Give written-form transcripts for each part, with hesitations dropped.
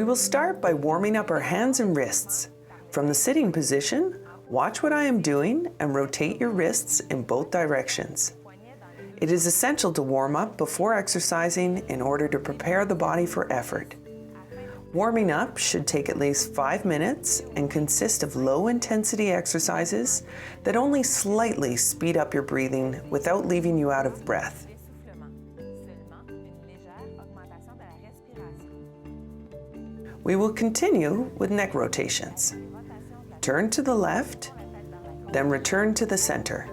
We will start by warming up our hands and wrists. From the sitting position, watch what I am doing and rotate your wrists in both directions. It is essential to warm up before exercising in order to prepare the body for effort. Warming up should take at least 5 minutes and consist of low-intensity exercises that only slightly speed up your breathing without leaving you out of breath. We will continue with neck rotations. Turn to the left, then return to the center.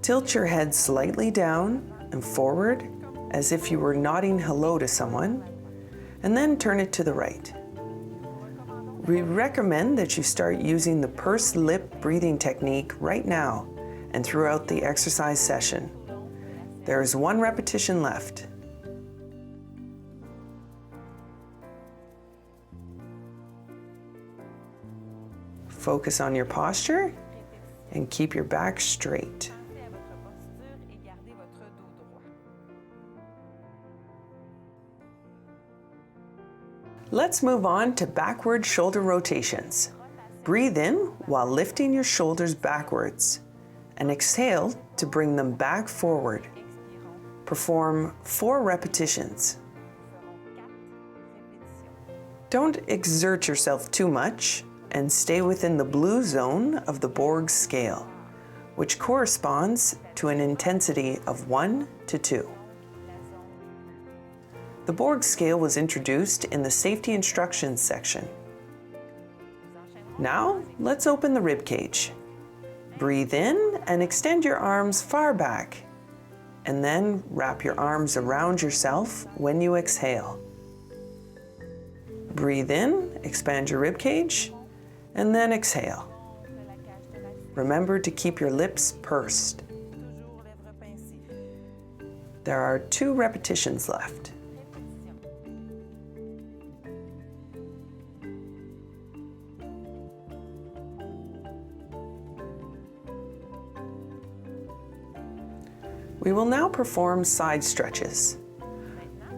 Tilt your head slightly down and forward as if you were nodding hello to someone, and then turn it to the right. We recommend that you start using the pursed lip breathing technique right now and throughout the exercise session. There is 1 repetition left. Focus on your posture and keep your back straight. Let's move on to backward shoulder rotations. Breathe in while lifting your shoulders backwards and exhale to bring them back forward. Perform 4 repetitions. Don't exert yourself too much and stay within the blue zone of the Borg scale, which corresponds to an intensity of 1 to 2. The Borg scale was introduced in the safety instructions section. Now, let's open the rib cage. Breathe in and extend your arms far back, and then wrap your arms around yourself when you exhale. Breathe in, expand your rib cage, and then exhale. Remember to keep your lips pursed. There are 2 repetitions left. We will now perform side stretches.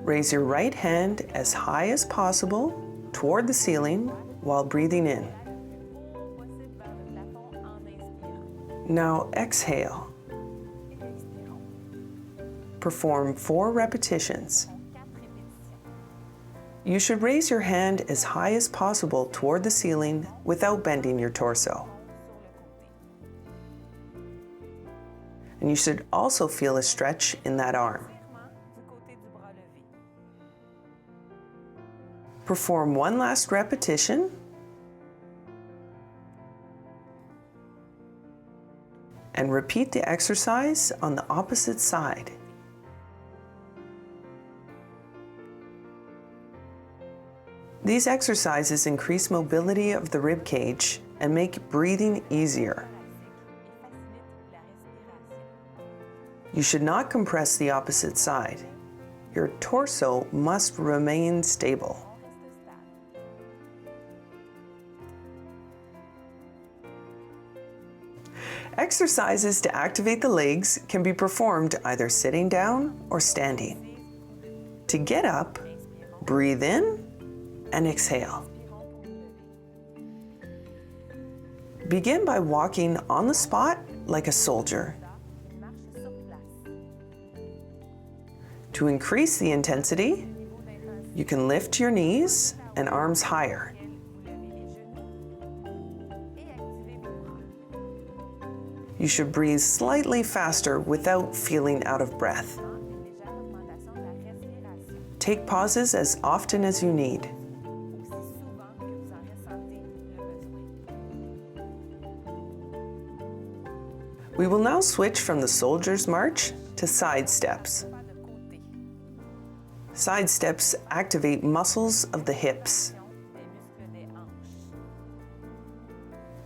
Raise your right hand as high as possible toward the ceiling while breathing in. Now exhale. Perform 4 repetitions. You should raise your hand as high as possible toward the ceiling without bending your torso. And you should also feel a stretch in that arm. Perform 1 last repetition. And repeat the exercise on the opposite side. These exercises increase mobility of the rib cage and make breathing easier. You should not compress the opposite side. Your torso must remain stable. Exercises to activate the legs can be performed either sitting down or standing. To get up, breathe in and exhale. Begin by walking on the spot like a soldier. To increase the intensity, you can lift your knees and arms higher. You should breathe slightly faster without feeling out of breath. Take pauses as often as you need. We will now switch from the soldier's march to side steps. Side steps activate muscles of the hips.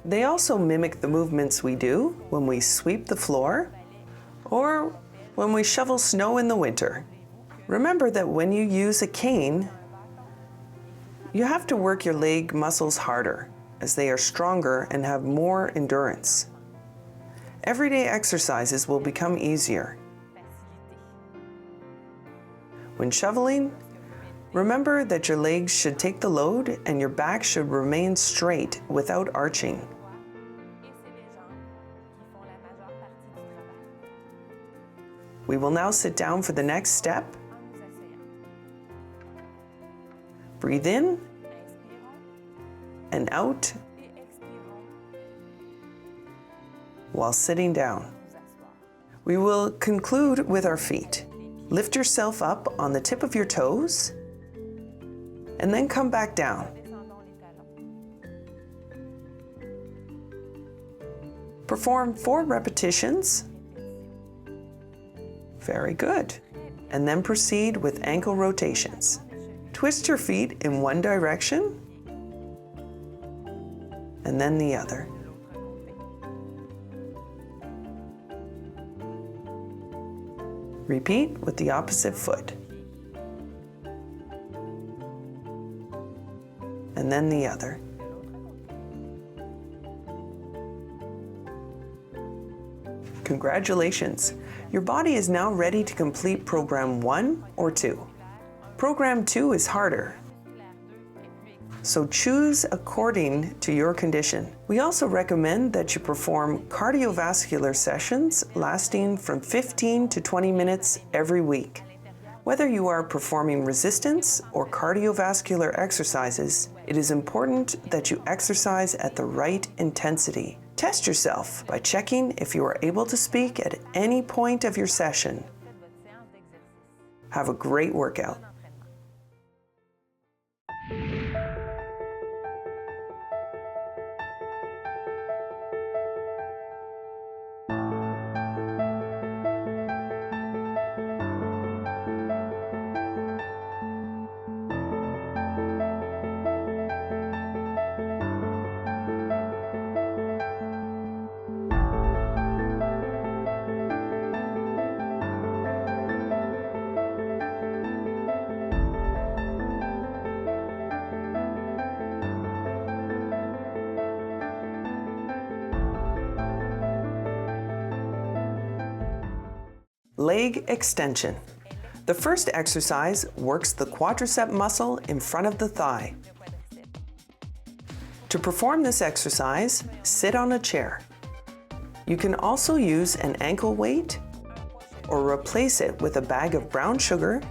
They also mimic the movements we do when we sweep the floor or when we shovel snow in the winter. Remember that when you use a cane, you have to work your leg muscles harder as they are stronger and have more endurance. Everyday exercises will become easier. When shoveling, Remember that your legs should take the load and your back should remain straight without arching. We will now sit down for the next step. Breathe in and out while sitting down. We will conclude with our feet. Lift yourself up on the tip of your toes and then come back down. Perform 4 repetitions. Very good. And then proceed with ankle rotations. Twist your feet in one direction and then the other. Repeat with the opposite foot. And then the other. Congratulations! Your body is now ready to complete Program 1 or 2. Program 2 is harder, so choose according to your condition. We also recommend that you perform cardiovascular sessions lasting from 15 to 20 minutes every week. Whether you are performing resistance or cardiovascular exercises, it is important that you exercise at the right intensity. Test yourself by checking if you are able to speak at any point of your session. Have a great workout. Leg extension. The first exercise works the quadricep muscle in front of the thigh. To perform this exercise, sit on a chair. You can also use an ankle weight or replace it with a bag of brown sugar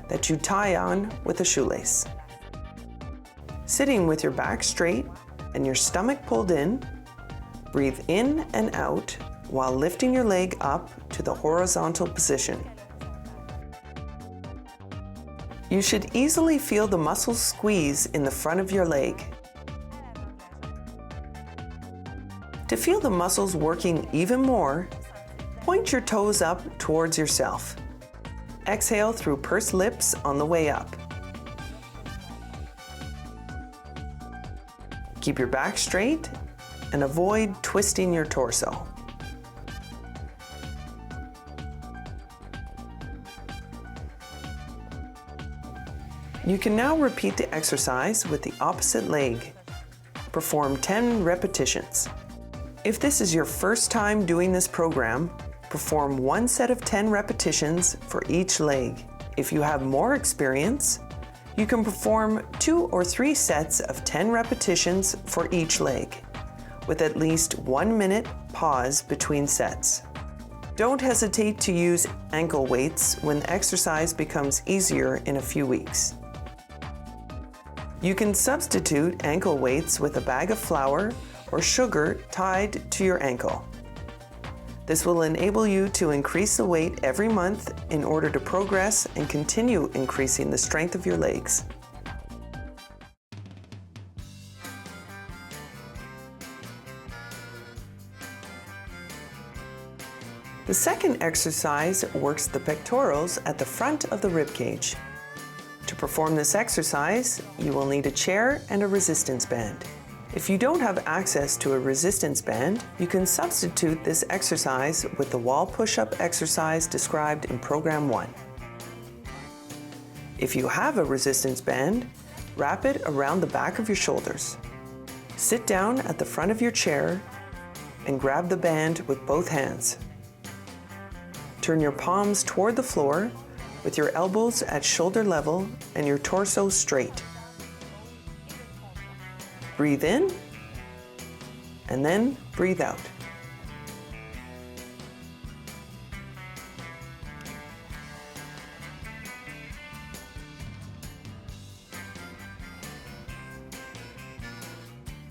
that you tie on with a shoelace. Sitting with your back straight and your stomach pulled in, breathe in and out while lifting your leg up to the horizontal position. You should easily feel the muscles squeeze in the front of your leg. To feel the muscles working even more, point your toes up towards yourself. Exhale through pursed lips on the way up. Keep your back straight and avoid twisting your torso. You can now repeat the exercise with the opposite leg. Perform 10 repetitions. If this is your first time doing this program, perform 1 set of 10 repetitions for each leg. If you have more experience, you can perform 2 or 3 sets of 10 repetitions for each leg, with at least 1 minute pause between sets. Don't hesitate to use ankle weights when the exercise becomes easier in a few weeks. You can substitute ankle weights with a bag of flour or sugar tied to your ankle. This will enable you to increase the weight every month in order to progress and continue increasing the strength of your legs. The second exercise works the pectorals at the front of the rib cage. To perform this exercise, you will need a chair and a resistance band. If you don't have access to a resistance band, you can substitute this exercise with the wall push-up exercise described in Program 1. If you have a resistance band, wrap it around the back of your shoulders. Sit down at the front of your chair and grab the band with both hands. Turn your palms toward the floor, with your elbows at shoulder level and your torso straight. Breathe in, and then breathe out.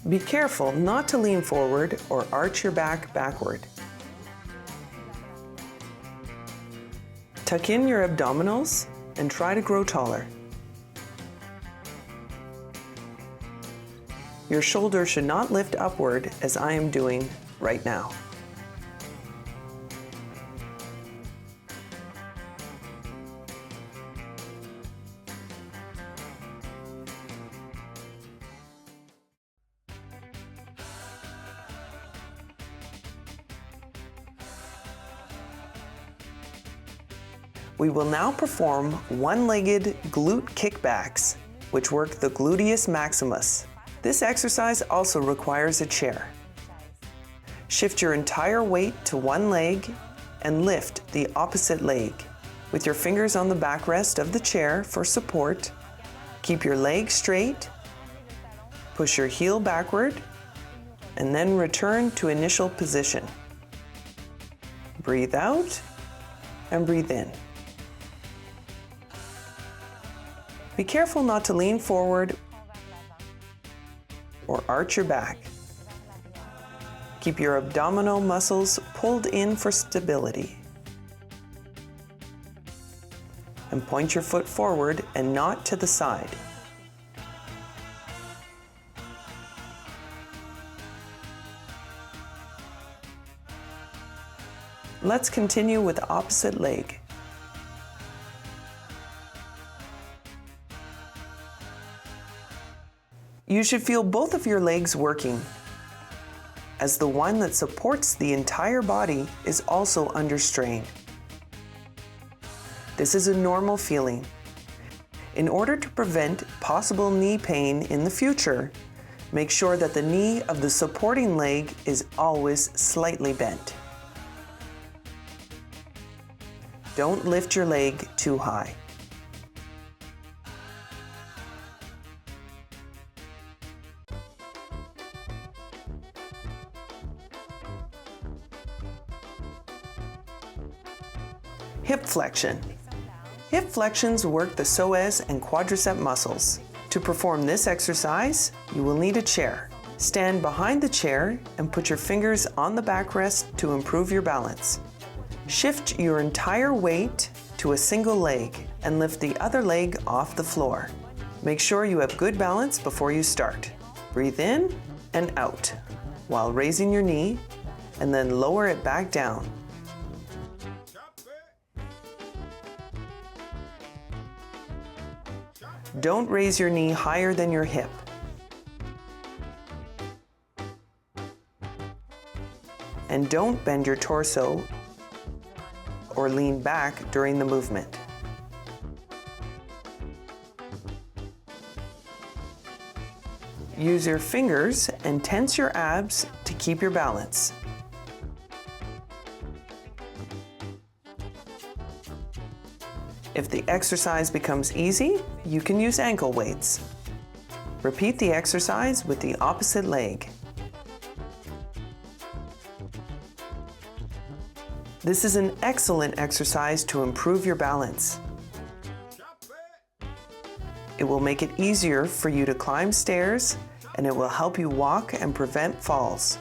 Be careful not to lean forward or arch your back backward. Tuck in your abdominals and try to grow taller. Your shoulder should not lift upward as I am doing right now. We will now perform one-legged glute kickbacks, which work the gluteus maximus. This exercise also requires a chair. Shift your entire weight to one leg and lift the opposite leg. With your fingers on the backrest of the chair for support, keep your leg straight, push your heel backward, and then return to initial position. Breathe out and breathe in. Be careful not to lean forward or arch your back. Keep your abdominal muscles pulled in for stability. And point your foot forward and not to the side. Let's continue with the opposite leg. You should feel both of your legs working, as the one that supports the entire body is also under strain. This is a normal feeling. In order to prevent possible knee pain in the future, make sure that the knee of the supporting leg is always slightly bent. Don't lift your leg too high. Hip flexion. Hip flexions work the psoas and quadricep muscles. To perform this exercise, you will need a chair. Stand behind the chair and put your fingers on the backrest to improve your balance. Shift your entire weight to a single leg and lift the other leg off the floor. Make sure you have good balance before you start. Breathe in and out while raising your knee, and then lower it back down. Don't raise your knee higher than your hip. And don't bend your torso or lean back during the movement. Use your fingers and tense your abs to keep your balance. If the exercise becomes easy, you can use ankle weights. Repeat the exercise with the opposite leg. This is an excellent exercise to improve your balance. It will make it easier for you to climb stairs, and it will help you walk and prevent falls.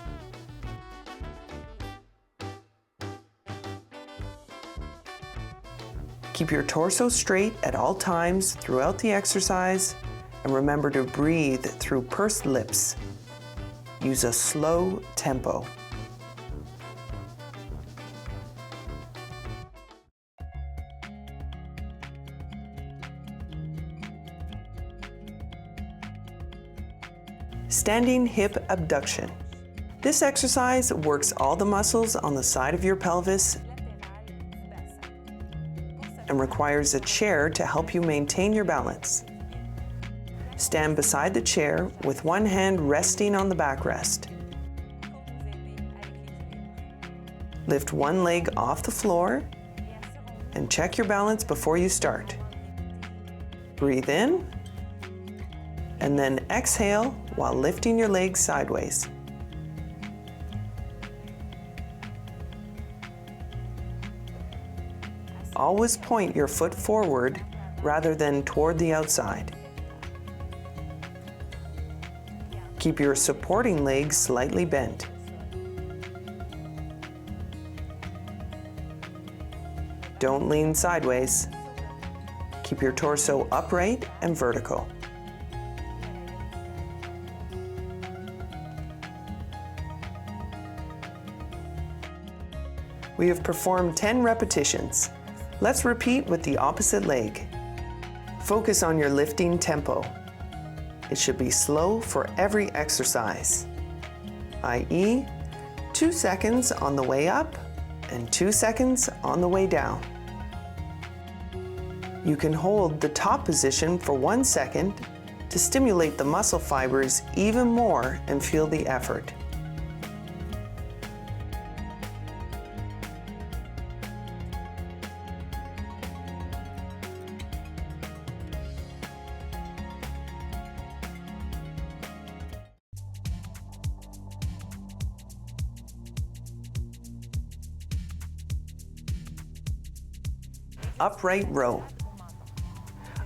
Keep your torso straight at all times throughout the exercise, and remember to breathe through pursed lips. Use a slow tempo. Standing hip abduction. This exercise works all the muscles on the side of your pelvis and requires a chair to help you maintain your balance. Stand beside the chair with one hand resting on the backrest. Lift one leg off the floor and check your balance before you start. Breathe in, and then exhale while lifting your legs sideways. Always point your foot forward rather than toward the outside. Keep your supporting leg slightly bent. Don't lean sideways. Keep your torso upright and vertical. We have performed 10 repetitions. Let's repeat with the opposite leg. Focus on your lifting tempo. It should be slow for every exercise, i.e., 2 seconds on the way up and 2 seconds on the way down. You can hold the top position for 1 second to stimulate the muscle fibers even more and feel the effort. Upright row.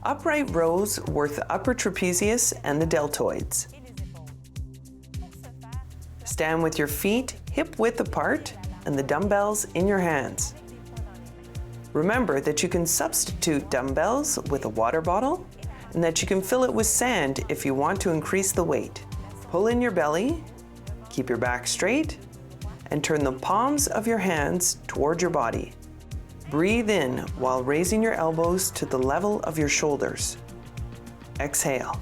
Upright rows work the upper trapezius and the deltoids. Stand with your feet hip width apart and the dumbbells in your hands. Remember that you can substitute dumbbells with a water bottle and that you can fill it with sand if you want to increase the weight. Pull in your belly, keep your back straight, and turn the palms of your hands toward your body. Breathe in while raising your elbows to the level of your shoulders. Exhale.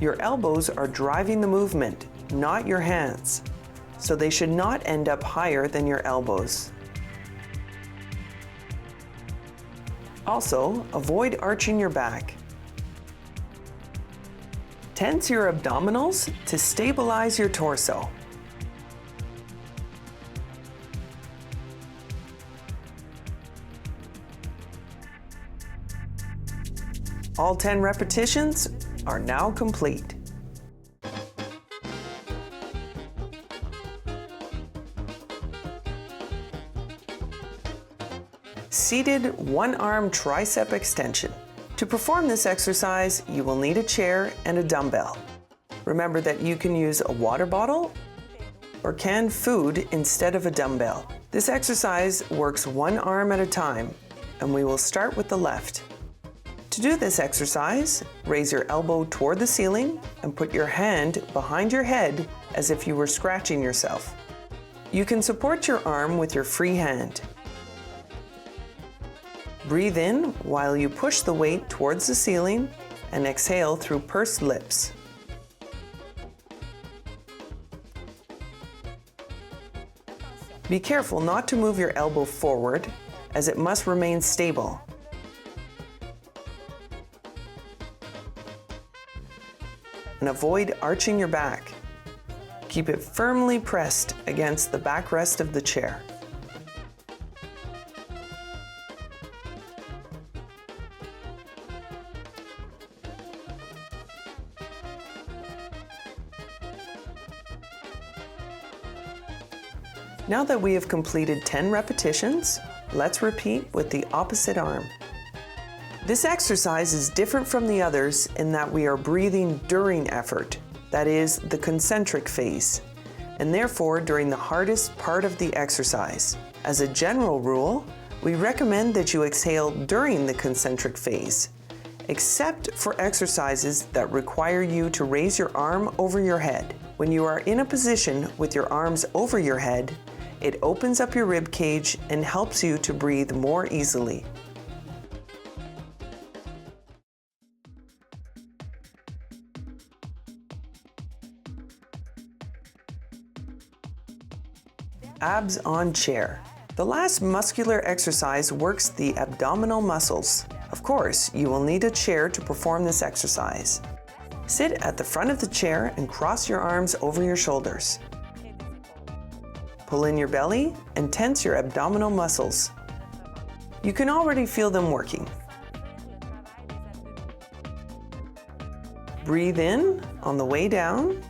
Your elbows are driving the movement, not your hands, so they should not end up higher than your elbows. Also, avoid arching your back. Tense your abdominals to stabilize your torso. All 10 repetitions are now complete. Seated one-arm tricep extension. To perform this exercise, you will need a chair and a dumbbell. Remember that you can use a water bottle or canned food instead of a dumbbell. This exercise works one arm at a time, and we will start with the left. To do this exercise, raise your elbow toward the ceiling and put your hand behind your head as if you were scratching yourself. You can support your arm with your free hand. Breathe in while you push the weight towards the ceiling and exhale through pursed lips. Be careful not to move your elbow forward, as it must remain stable. And avoid arching your back. Keep it firmly pressed against the backrest of the chair. Now that we have completed 10 repetitions, let's repeat with the opposite arm. This exercise is different from the others in that we are breathing during effort, that is, the concentric phase, and therefore during the hardest part of the exercise. As a general rule, we recommend that you exhale during the concentric phase, except for exercises that require you to raise your arm over your head. When you are in a position with your arms over your head, it opens up your rib cage and helps you to breathe more easily. Abs on chair. The last muscular exercise works the abdominal muscles. Of course, you will need a chair to perform this exercise. Sit at the front of the chair and cross your arms over your shoulders. Pull in your belly and tense your abdominal muscles. You can already feel them working. Breathe in on the way down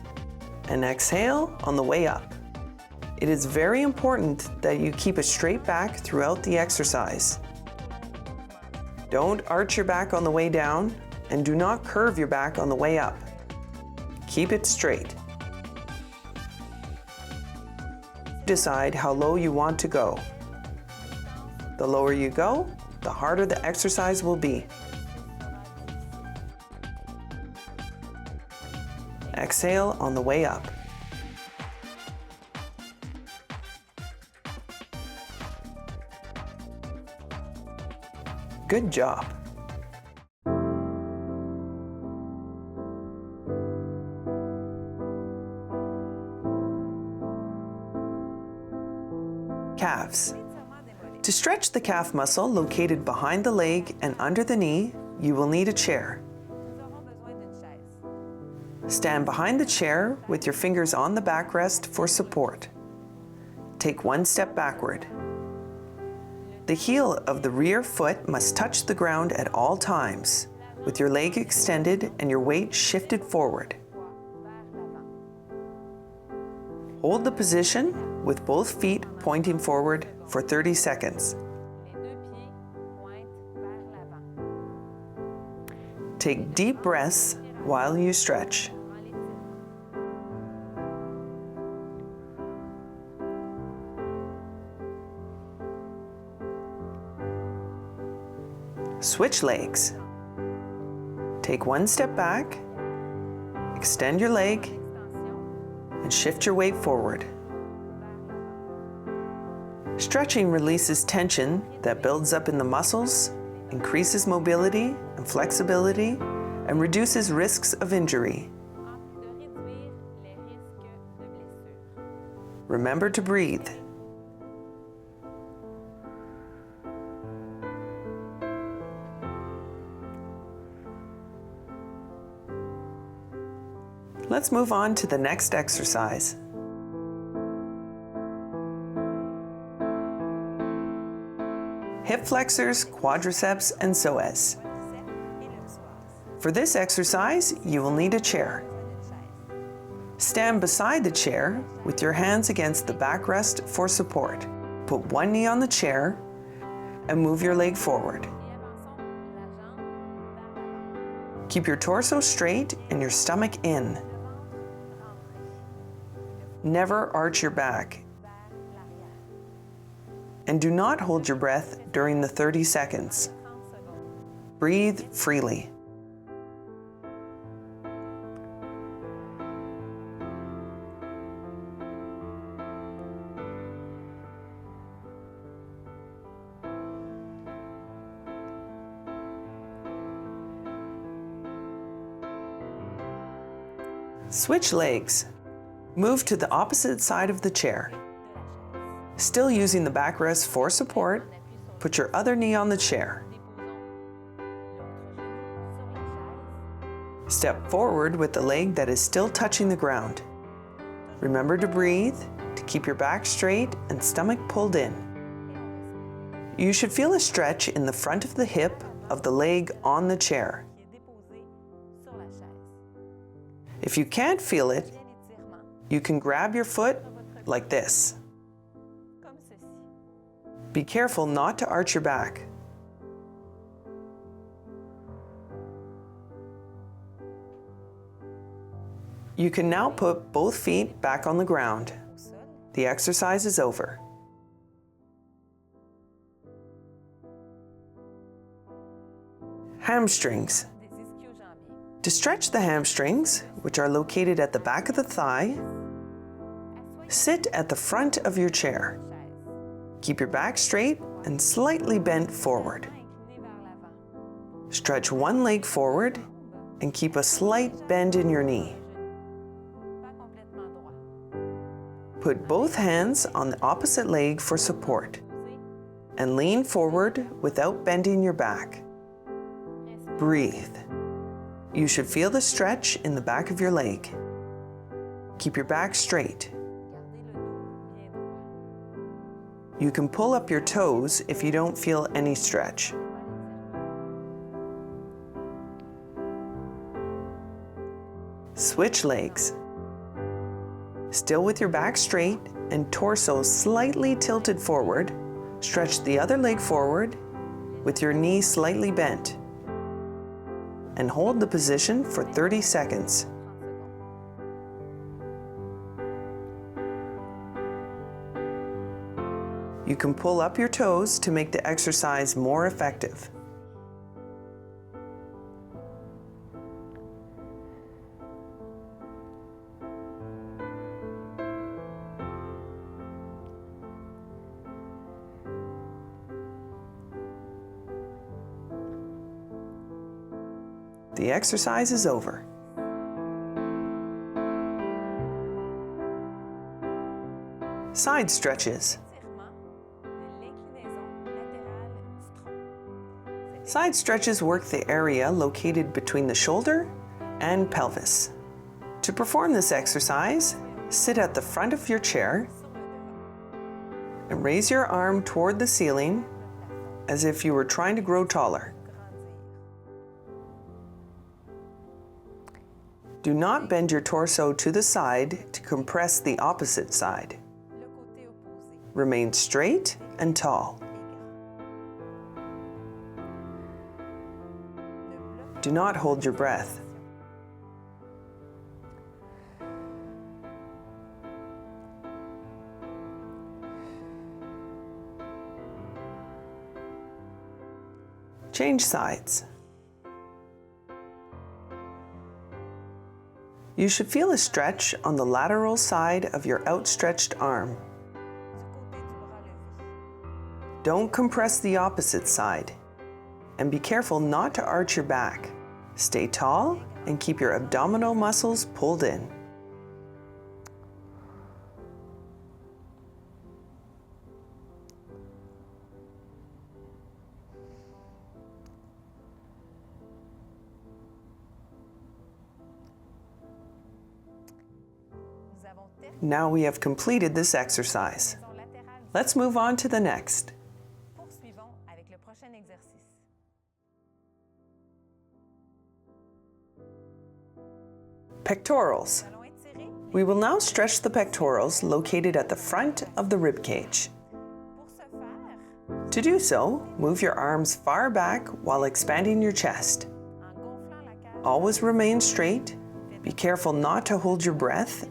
and exhale on the way up. It is very important that you keep a straight back throughout the exercise. Don't arch your back on the way down and do not curve your back on the way up. Keep it straight. Decide how low you want to go. The lower you go, the harder the exercise will be. Exhale on the way up. Good job. Calves. To stretch the calf muscle located behind the leg and under the knee, you will need a chair. Stand behind the chair with your fingers on the backrest for support. Take one step backward. The heel of the rear foot must touch the ground at all times, with your leg extended and your weight shifted forward. Hold the position with both feet pointing forward for 30 seconds. Take deep breaths while you stretch. Switch legs. Take one step back, extend your leg, and shift your weight forward. Stretching releases tension that builds up in the muscles, increases mobility and flexibility, and reduces risks of injury. Remember to breathe. Let's move on to the next exercise. Hip flexors, quadriceps, and psoas. For this exercise, you will need a chair. Stand beside the chair with your hands against the backrest for support. Put one knee on the chair and move your leg forward. Keep your torso straight and your stomach in. Never arch your back. And do not hold your breath during the 30 seconds. Breathe freely. Switch legs. Move to the opposite side of the chair. Still using the backrest for support, put your other knee on the chair. Step forward with the leg that is still touching the ground. Remember to breathe, to keep your back straight and stomach pulled in. You should feel a stretch in the front of the hip of the leg on the chair. If you can't feel it, you can grab your foot like this. Be careful not to arch your back. You can now put both feet back on the ground. The exercise is over. Hamstrings. To stretch the hamstrings, which are located at the back of the thigh, sit at the front of your chair. Keep your back straight and slightly bent forward. Stretch one leg forward and keep a slight bend in your knee. Put both hands on the opposite leg for support and lean forward without bending your back. Breathe. You should feel the stretch in the back of your leg. Keep your back straight. You can pull up your toes if you don't feel any stretch. Switch legs. Still with your back straight and torso slightly tilted forward, stretch the other leg forward with your knee slightly bent. And hold the position for 30 seconds. You can pull up your toes to make the exercise more effective. The exercise is over. Side stretches. Side stretches work the area located between the shoulder and pelvis. To perform this exercise, sit at the front of your chair and raise your arm toward the ceiling as if you were trying to grow taller. Do not bend your torso to the side to compress the opposite side. Remain straight and tall. Do not hold your breath. Change sides. You should feel a stretch on the lateral side of your outstretched arm. Don't compress the opposite side, and be careful not to arch your back. Stay tall and keep your abdominal muscles pulled in. Now we have completed this exercise. Let's move on to the next. Pectorals. We will now stretch the pectorals located at the front of the rib cage. To do so, move your arms far back while expanding your chest. Always remain straight. Be careful not to hold your breath.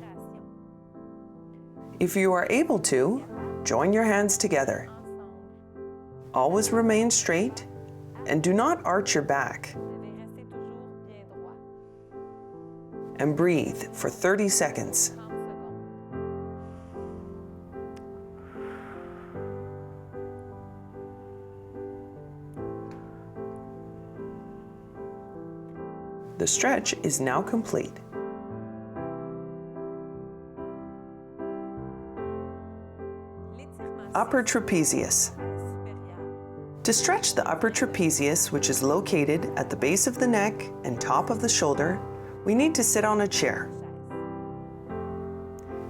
If you are able to, join your hands together. Always remain straight and do not arch your back. And breathe for 30 seconds. The stretch is now complete. Upper trapezius. To stretch the upper trapezius, which is located at the base of the neck and top of the shoulder, we need to sit on a chair.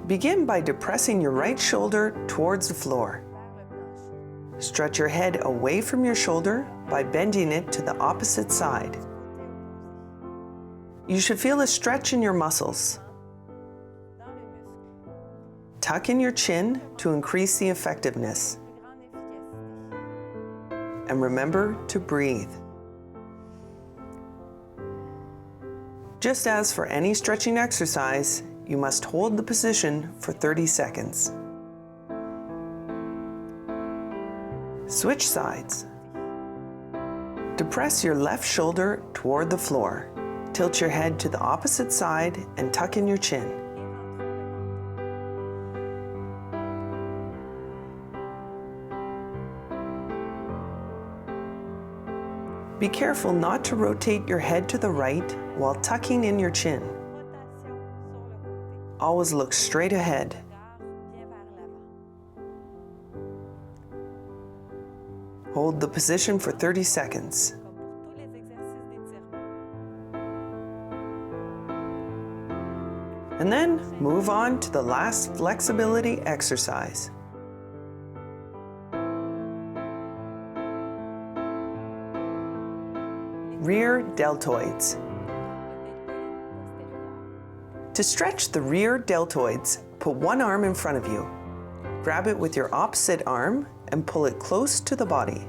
Begin by depressing your right shoulder towards the floor. Stretch your head away from your shoulder by bending it to the opposite side. You should feel a stretch in your muscles. Tuck in your chin to increase the effectiveness. And remember to breathe. Just as for any stretching exercise, you must hold the position for 30 seconds. Switch sides. Depress your left shoulder toward the floor. Tilt your head to the opposite side and tuck in your chin. Be careful not to rotate your head to the right while tucking in your chin. Always look straight ahead. Hold the position for 30 seconds. And then move on to the last flexibility exercise. rear deltoids. To stretch the rear deltoids, put one arm in front of you. Grab it with your opposite arm and pull it close to the body.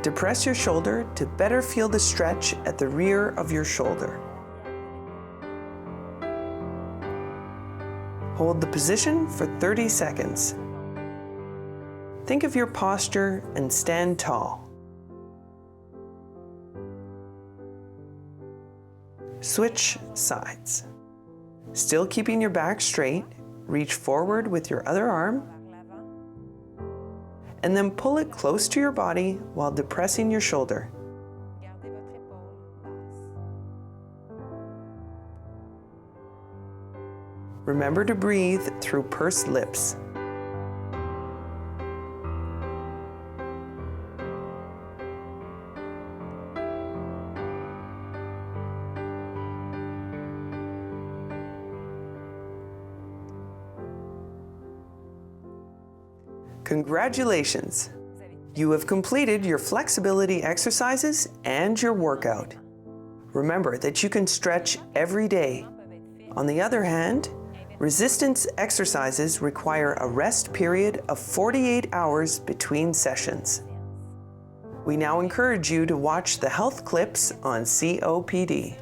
Depress your shoulder to better feel the stretch at the rear of your shoulder. Hold the position for 30 seconds. Think of your posture and stand tall. Switch sides. Still keeping your back straight, reach forward with your other arm, and then pull it close to your body while depressing your shoulder. Remember to breathe through pursed lips. Congratulations! You have completed your flexibility exercises and your workout. Remember that you can stretch every day. On the other hand, resistance exercises require a rest period of 48 hours between sessions. We now encourage you to watch the health clips on COPD.